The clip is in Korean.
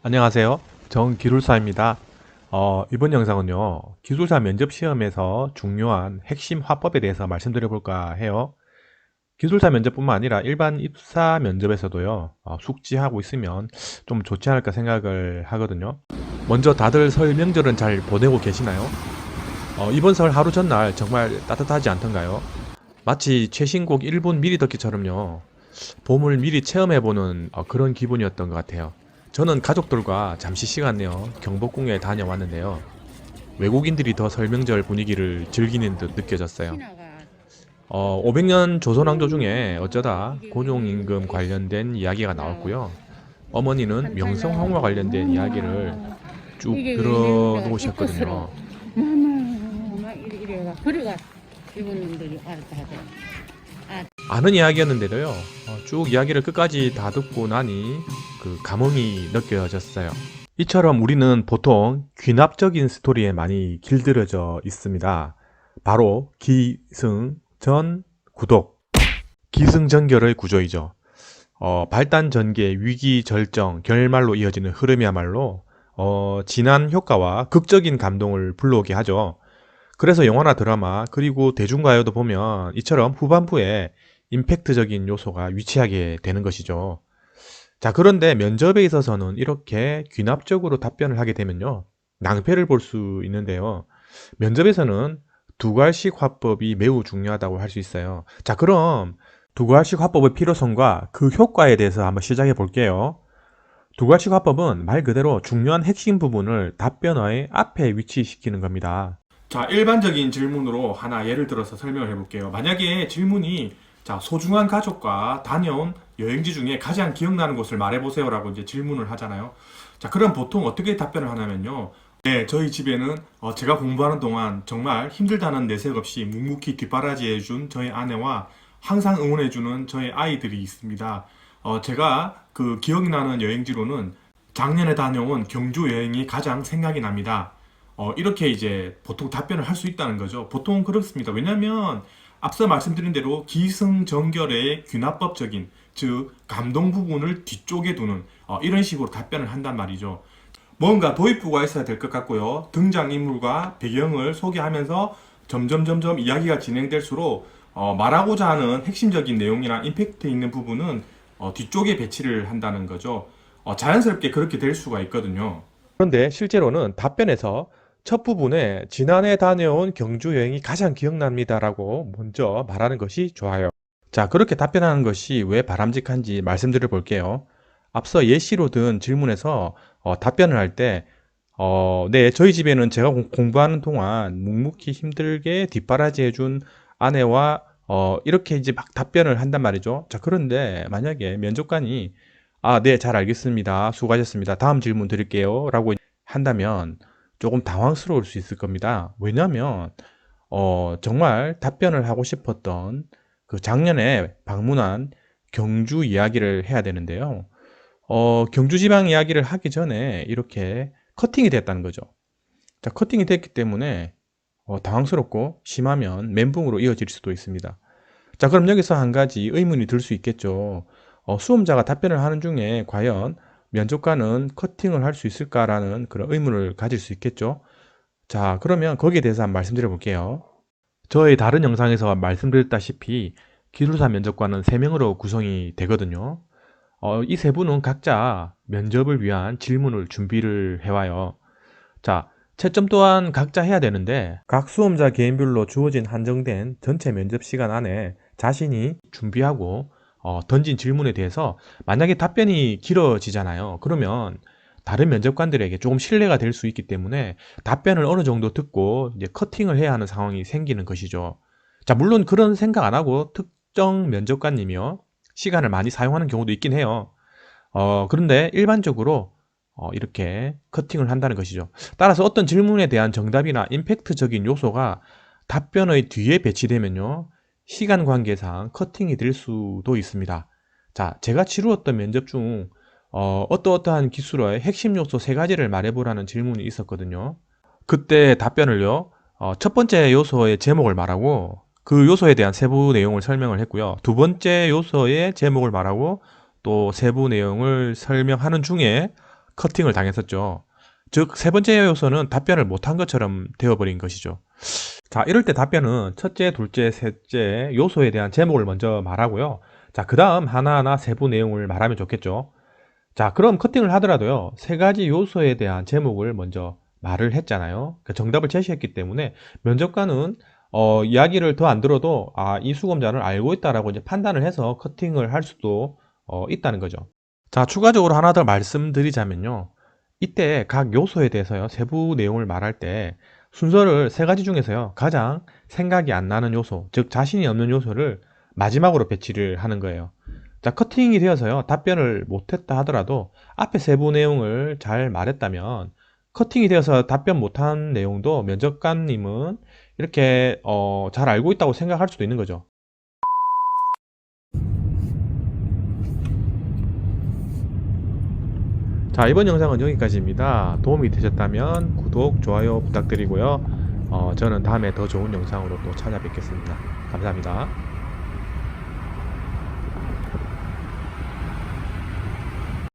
안녕하세요. 정기술사입니다. 이번 영상은요, 기술사 면접 시험에서 중요한 핵심 화법에 대해서 말씀드려 볼까 해요. 기술사 면접뿐만 아니라 일반 입사 면접에서도요, 숙지하고 있으면 좀 좋지 않을까 생각을 하거든요. 먼저 다들 설 명절은 잘 보내고 계시나요? 이번 설 하루 전날 정말 따뜻하지 않던가요? 마치 최신곡 1분 미리 듣기처럼요. 봄을 미리 체험해보는 그런 기분이었던 것 같아요. 저는 가족들과 잠시 시간 내어 경복궁에 다녀왔는데요. 외국인들이 더 설명절 분위기를 즐기는 듯 느껴졌어요. 500년 조선왕조 중에 어쩌다 고종임금 관련된 이야기가 나왔고요. 어머니는 명성황후와 관련된 이야기를 쭉 들어놓으셨거든요. 마마 이래가 그래가 일본 놈들이 알았다 하더라. 아는 이야기였는데도요, 쭉 이야기를 끝까지 다 듣고 나니 그 감흥이 느껴졌어요. 이처럼 우리는 보통 귀납적인 스토리에 많이 길들여져 있습니다. 바로 기승전 구독, 기승전결의 구조이죠. 발단 전개, 위기 절정, 결말로 이어지는 흐름이야말로 진한 효과와 극적인 감동을 불러오게 하죠. 그래서 영화나 드라마 그리고 대중가요도 보면 이처럼 후반부에 임팩트적인 요소가 위치하게 되는 것이죠. 자, 그런데 면접에 있어서는 이렇게 귀납적으로 답변을 하게 되면요, 낭패를 볼 수 있는데요. 면접에서는 두괄식 화법이 매우 중요하다고 할 수 있어요. 자, 그럼 두괄식 화법의 필요성과 그 효과에 대해서 한번 시작해 볼게요. 두괄식 화법은 말 그대로 중요한 핵심 부분을 답변어의 앞에 위치시키는 겁니다. 자, 일반적인 질문으로 하나 예를 들어서 설명을 해볼게요. 만약에 질문이 소중한 가족과 다녀온 여행지 중에 가장 기억나는 곳을 말해보세요 라고 이제 질문을 하잖아요. 자, 그럼 보통 어떻게 답변을 하냐면요. 네, 저희 집에는 제가 공부하는 동안 정말 힘들다는 내색 없이 묵묵히 뒷바라지해준 저희 아내와 항상 응원해주는 저희 아이들이 있습니다. 제가 그 기억이 나는 여행지로는 작년에 다녀온 경주 여행이 가장 생각이 납니다. 이렇게 이제 보통 답변을 할 수 있다는 거죠. 보통 그렇습니다. 왜냐하면 앞서 말씀드린 대로 기승전결의 귀납법적인, 즉 감동 부분을 뒤쪽에 두는 이런 식으로 답변을 한단 말이죠. 뭔가 도입부가 있어야 될 것 같고요. 등장인물과 배경을 소개하면서 점점 이야기가 진행될수록 말하고자 하는 핵심적인 내용이나 임팩트 있는 부분은 뒤쪽에 배치를 한다는 거죠. 자연스럽게 그렇게 될 수가 있거든요. 그런데 실제로는 답변에서 첫 부분에 지난해 다녀온 경주 여행이 가장 기억납니다라고 먼저 말하는 것이 좋아요. 자, 그렇게 답변하는 것이 왜 바람직한지 말씀드려 볼게요. 앞서 예시로 든 질문에서 답변을 할 때, 네, 저희 집에는 제가 공부하는 동안 묵묵히 힘들게 뒷바라지 해준 아내와 이렇게 이제 막 답변을 한단 말이죠. 자, 그런데 만약에 면접관이 네, 잘 알겠습니다. 수고하셨습니다. 다음 질문 드릴게요. 라고 한다면 조금 당황스러울 수 있을 겁니다. 왜냐하면 정말 답변을 하고 싶었던 그 작년에 방문한 경주 이야기를 해야 되는데요. 경주 지방 이야기를 하기 전에 이렇게 커팅이 됐다는 거죠. 자, 커팅이 됐기 때문에 당황스럽고 심하면 멘붕으로 이어질 수도 있습니다. 자, 그럼 여기서 한 가지 의문이 들 수 있겠죠. 수험자가 답변을 하는 중에 과연 면접관은 커팅을 할 수 있을까라는 그런 의문을 가질 수 있겠죠. 자, 그러면 거기에 대해서 한번 말씀드려 볼게요. 저의 다른 영상에서 말씀드렸다시피 기술사 면접관은 3명으로 구성이 되거든요. 이 세 분은 각자 면접을 위한 질문을 준비를 해와요. 자, 채점 또한 각자 해야 되는데 각 수험자 개인별로 주어진 한정된 전체 면접 시간 안에 자신이 준비하고 던진 질문에 대해서 만약에 답변이 길어지잖아요. 그러면 다른 면접관들에게 조금 신뢰가 될 수 있기 때문에 답변을 어느 정도 듣고 이제 커팅을 해야 하는 상황이 생기는 것이죠. 자, 물론 그런 생각 안 하고 특정 면접관님이요, 시간을 많이 사용하는 경우도 있긴 해요. 그런데 일반적으로 이렇게 커팅을 한다는 것이죠. 따라서 어떤 질문에 대한 정답이나 임팩트적인 요소가 답변의 뒤에 배치되면요, 시간 관계상 커팅이 될 수도 있습니다. 자, 제가 치루었던 면접 중 어떠한 기술의 핵심 요소 3가지를 말해보라는 질문이 있었거든요. 그때 답변을요, 첫 번째 요소의 제목을 말하고 그 요소에 대한 세부 내용을 설명을 했고요. 두 번째 요소의 제목을 말하고 또 세부 내용을 설명하는 중에 커팅을 당했었죠. 즉, 세 번째 요소는 답변을 못한 것처럼 되어버린 것이죠. 자, 이럴 때 답변은 첫째, 둘째, 셋째 요소에 대한 제목을 먼저 말하고요. 자, 그 다음 하나하나 세부 내용을 말하면 좋겠죠. 자, 그럼 커팅을 하더라도요, 세 가지 요소에 대한 제목을 먼저 말을 했잖아요. 그 정답을 제시했기 때문에 면접관은 이야기를 더 안 들어도 이 수검자를 알고 있다라고 이제 판단을 해서 커팅을 할 수도 있다는 거죠. 자, 추가적으로 하나 더 말씀드리자면요. 이때 각 요소에 대해서요, 세부 내용을 말할 때 순서를 세 가지 중에서요, 가장 생각이 안 나는 요소, 즉 자신이 없는 요소를 마지막으로 배치를 하는 거예요. 자, 커팅이 되어서요, 답변을 못했다 하더라도 앞에 세부 내용을 잘 말했다면 커팅이 되어서 답변 못한 내용도 면접관님은 이렇게 잘 알고 있다고 생각할 수도 있는 거죠. 자, 이번 영상은 여기까지입니다. 도움이 되셨다면 구독, 좋아요 부탁드리고요. 저는 다음에 더 좋은 영상으로 또 찾아뵙겠습니다. 감사합니다.